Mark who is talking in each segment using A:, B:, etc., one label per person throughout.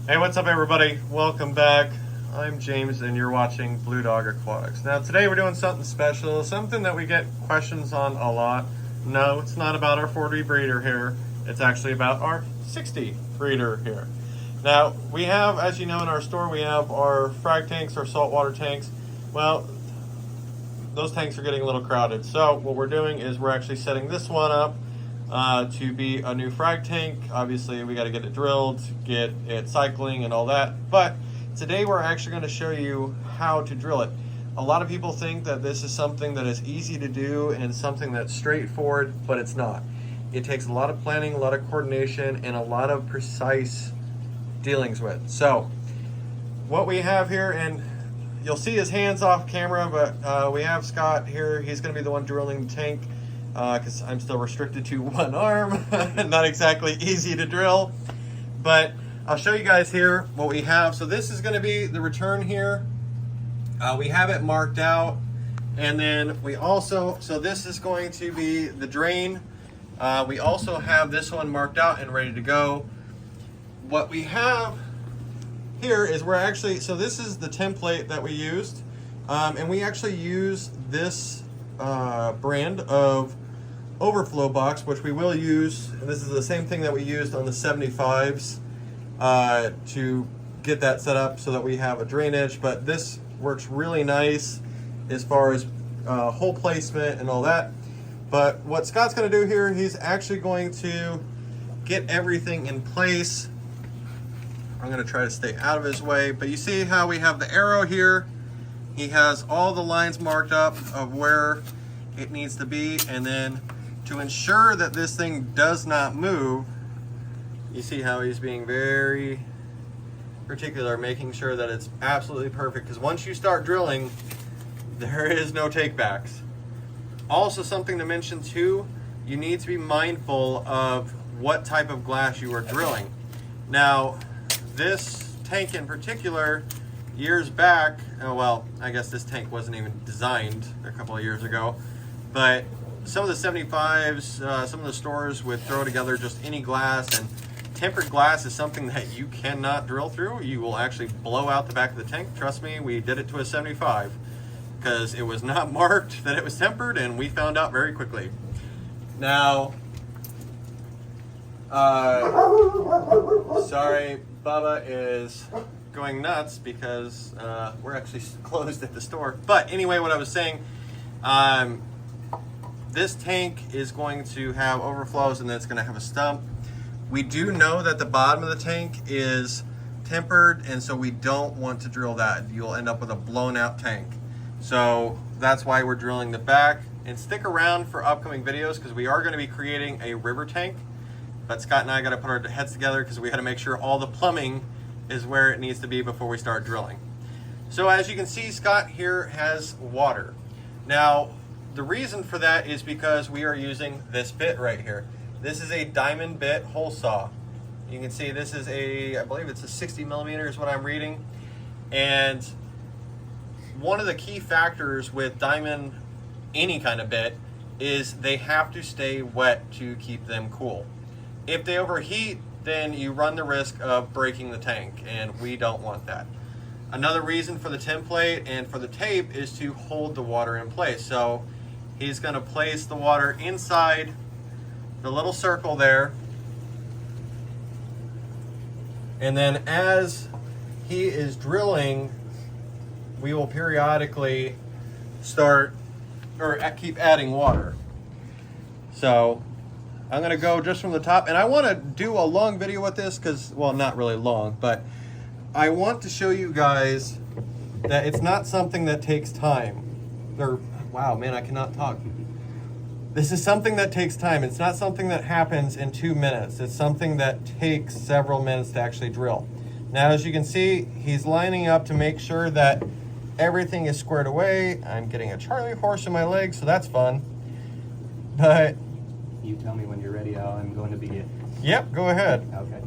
A: Hey, what's up everybody? Welcome back. I'm James and you're watching Blue Dog Aquatics. Now today we're doing something special, something that we get questions on a lot. No, it's not about our 40 breeder here. It's actually about our 60 breeder here. Now we have, as you know, in our store we have our frag tanks, our saltwater tanks. Well, those tanks are getting a little crowded. So what we're doing is we're actually setting this one up to be a new frag tank. Obviously we got to get it drilled, get it cycling and all that, but today we're actually going to show you how to drill it. A lot of people think that this is something that is easy to do and something that's straightforward, but it's not. It takes a lot of planning, a lot of coordination, and a lot of precise dealings with. So what we have here, and you'll see his hands off camera, but we have Scott here. He's going to be the one drilling the tank, because I'm still restricted to one arm. Not exactly easy to drill, but I'll show you guys here what we have. So this is going to be the return here. We have it marked out, and then we also, so this is going to be the drain. We also have this one marked out and ready to go. What we have here is we're actually, so this is the template that we used, and we actually use this brand of overflow box, which we will use, and this is the same thing that we used on the 75s to get that set up so that we have a drainage. But this works really nice as far as hole placement and all that. But what Scott's going to do here, he's actually going to get everything in place. I'm going to try to stay out of his way, but you see how we have the arrow here. He has all the lines marked up of where it needs to be, and then to ensure that this thing does not move, you see how he's being very particular, making sure that it's absolutely perfect, because once you start drilling, there is no takebacks. Also, something to mention too, you need to be mindful of what type of glass you are drilling. Now, this tank in particular, years back, well, I guess this tank wasn't even designed a couple of years ago, but some of the 75s, some of the stores would throw together just any glass, and tempered glass is something that you cannot drill through. You will actually blow out the back of the tank. Trust me, we did it to a 75 because it was not marked that it was tempered, and we found out very quickly. Now, sorry, Bubba is going nuts because we're actually closed at the store. But anyway, what I was saying, this tank is going to have overflows, and then it's going to have a stump. We do know that the bottom of the tank is tempered, and so we don't want to drill that. You'll end up with a blown out tank. So that's why we're drilling the back. And stick around for upcoming videos, because we are going to be creating a river tank. But Scott and I got to put our heads together because we got to make sure all the plumbing is where it needs to be before we start drilling. So as you can see, Scott here has water. Now, the reason for that is because we are using this bit right here. This is a diamond bit hole saw. You can see this is a, I believe it's a 60 millimeter is what I'm reading. And one of the key factors with diamond, any kind of bit, is they have to stay wet to keep them cool. If they overheat, then you run the risk of breaking the tank, and we don't want that. Another reason for the template and for the tape is to hold the water in place. So he's going to place the water inside the little circle there, and then as he is drilling, we will periodically start or keep adding water. So I'm going to go just from the top, and I want to do a long video with this because, well, not really long, but I want to show you guys that it's not something that takes time. Or, wow, man, I cannot talk. This is something that takes time. It's not something that happens in 2 minutes. It's something that takes several minutes to actually drill. Now, as you can see, he's lining up to make sure that everything is squared away. I'm getting a Charlie horse in my leg, so that's fun. But
B: you tell me when you're ready, I'm going to begin.
A: Yep, go ahead.
B: Okay.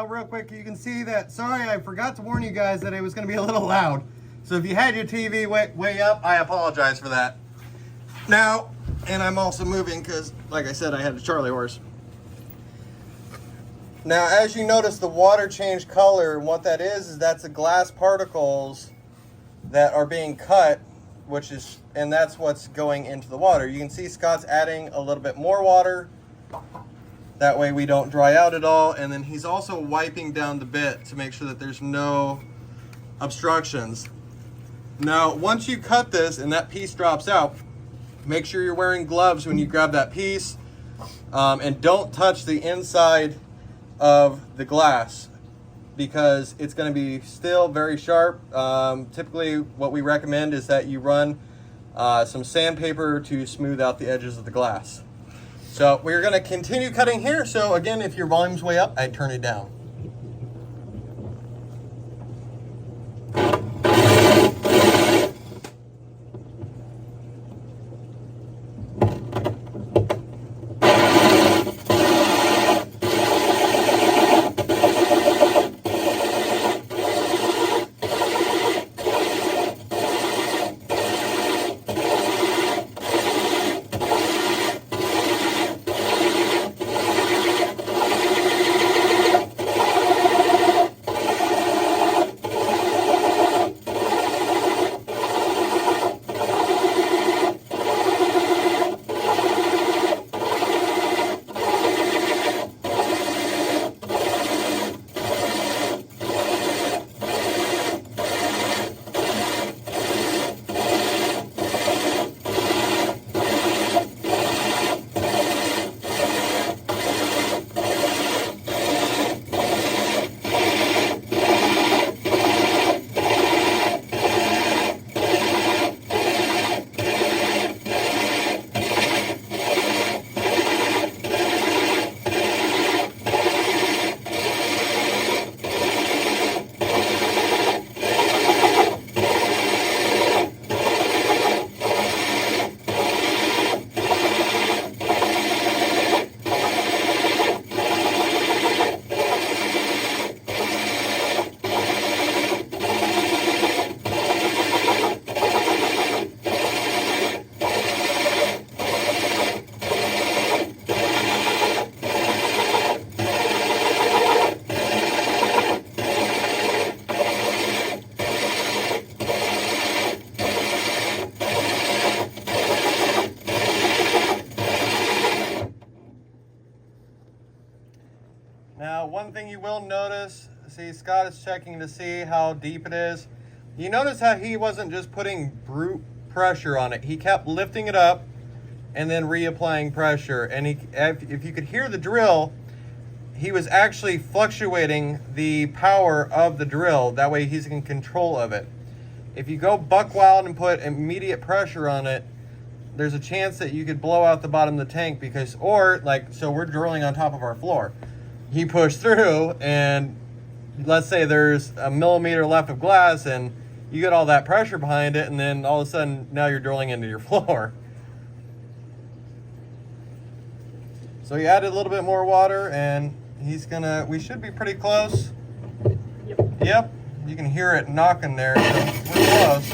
A: real quick, you can see that, sorry, I forgot to warn you guys that it was going to be a little loud. So if you had your TV way up, I apologize for that. Now, and I'm also moving because, like I said, I had a Charlie horse. Now, as you notice, the water changed color, and what that is that's the glass particles that are being cut, and that's what's going into the water. You can see Scott's adding a little bit more water. That way we don't dry out at all. And then he's also wiping down the bit to make sure that there's no obstructions. Now, once you cut this and that piece drops out, make sure you're wearing gloves when you grab that piece, and don't touch the inside of the glass because it's going to be still very sharp. Typically what we recommend is that you run some sandpaper to smooth out the edges of the glass. So we're going to continue cutting here. So again, if your volume's way up, I'd turn it down. Now, one thing you will notice, see, Scott is checking to see how deep it is. You notice how he wasn't just putting brute pressure on it. He kept lifting it up and then reapplying pressure. And if you could hear the drill, he was actually fluctuating the power of the drill. That way he's in control of it. If you go buck wild and put immediate pressure on it, there's a chance that you could blow out the bottom of the tank so we're drilling on top of our floor. He pushed through, and let's say there's a millimeter left of glass, and you get all that pressure behind it, and then all of a sudden now you're drilling into your floor. So he added a little bit more water, and we should be pretty close. Yep, you can hear it knocking there, so we're close.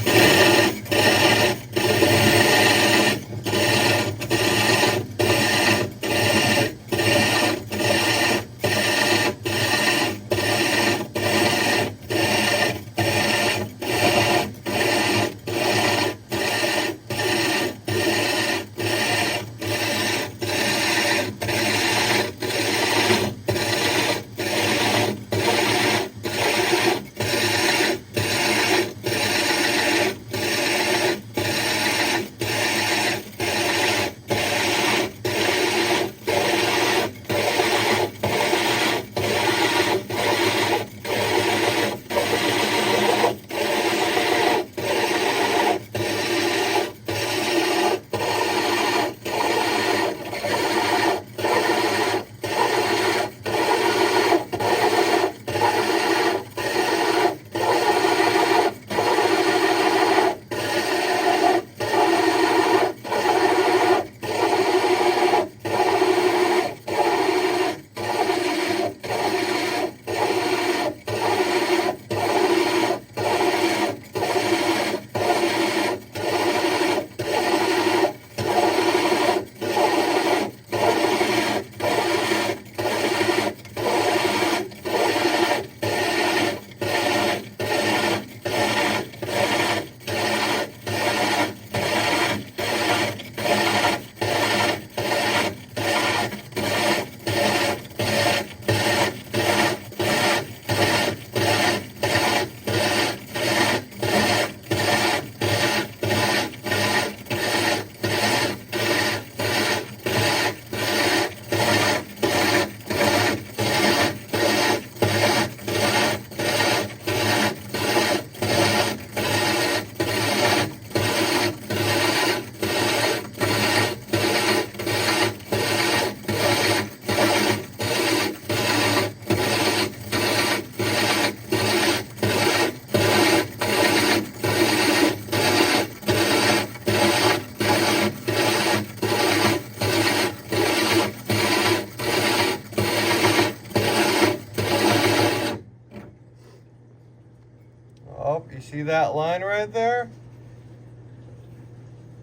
A: See that line right there?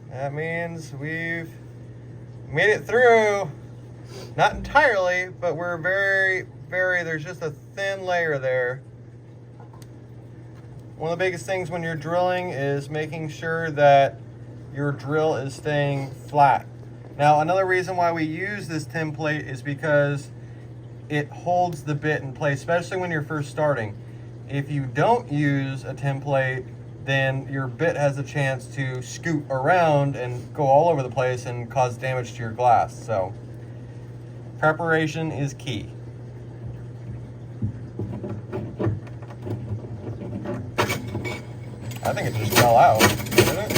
A: That means we've made it through. Not entirely, but we're there's just a thin layer there. One of the biggest things when you're drilling is making sure that your drill is staying flat. Now, another reason why we use this template is because it holds the bit in place, especially when you're first starting. If you don't use a template, then your bit has a chance to scoot around and go all over the place and cause damage to your glass. So, preparation is key. I think it just fell out, didn't it?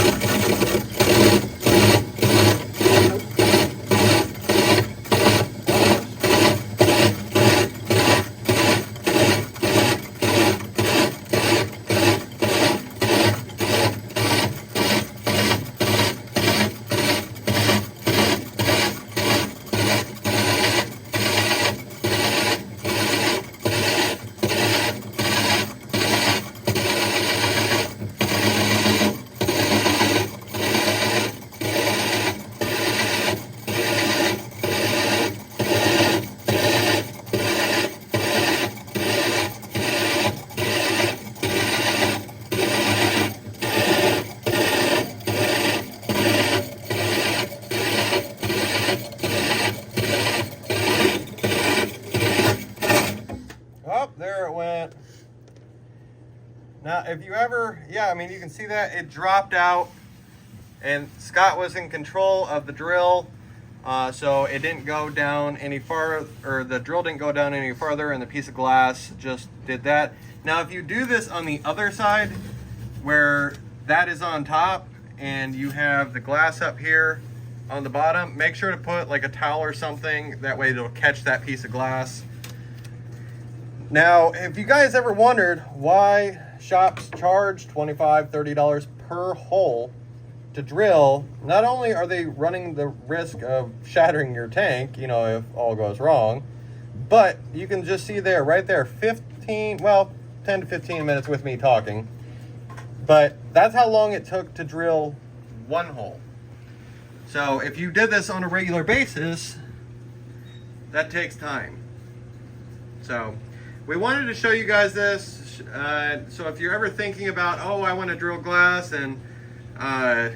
A: There it went. Now, if you ever, I mean, you can see that it dropped out, and Scott was in control of the drill, so it didn't go down any farther, or the drill didn't go down any further, and the piece of glass just did that. Now, if you do this on the other side, where that is on top, and you have the glass up here on the bottom, make sure to put like a towel or something, that way it'll catch that piece of glass. Now, if you guys ever wondered why shops charge $25, $30 per hole to drill, not only are they running the risk of shattering your tank, you know, if all goes wrong, but you can just see there, right there, 10 to 15 minutes with me talking. But that's how long it took to drill one hole. So if you did this on a regular basis, that takes time. So we wanted to show you guys this, so if you're ever thinking about, oh, I want to drill glass and I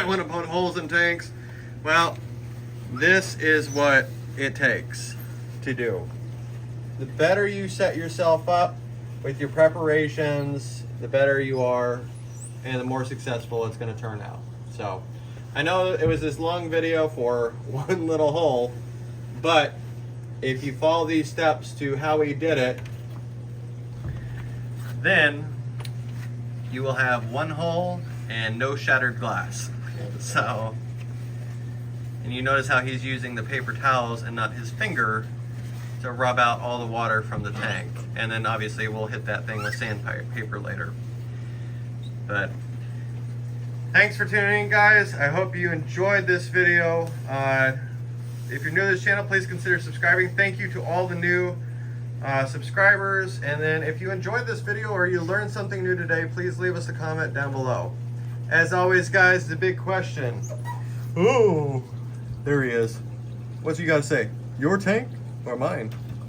A: want to put holes in tanks, well, this is what it takes to do. The better you set yourself up with your preparations, the better you are, and the more successful it's going to turn out. So I know it was this long video for one little hole, but if you follow these steps to how we did it, then you will have one hole and no shattered glass. So, and you notice how he's using the paper towels and not his finger to rub out all the water from the tank. And then obviously we'll hit that thing with sandpaper later. But thanks for tuning in, guys. I hope you enjoyed this video. If you're new to this channel, please consider subscribing. Thank you to all the new subscribers. And then if you enjoyed this video or you learned something new today, please leave us a comment down below. As always, guys, the big question. Oh, there he is. What's you got to say? Your tank or mine?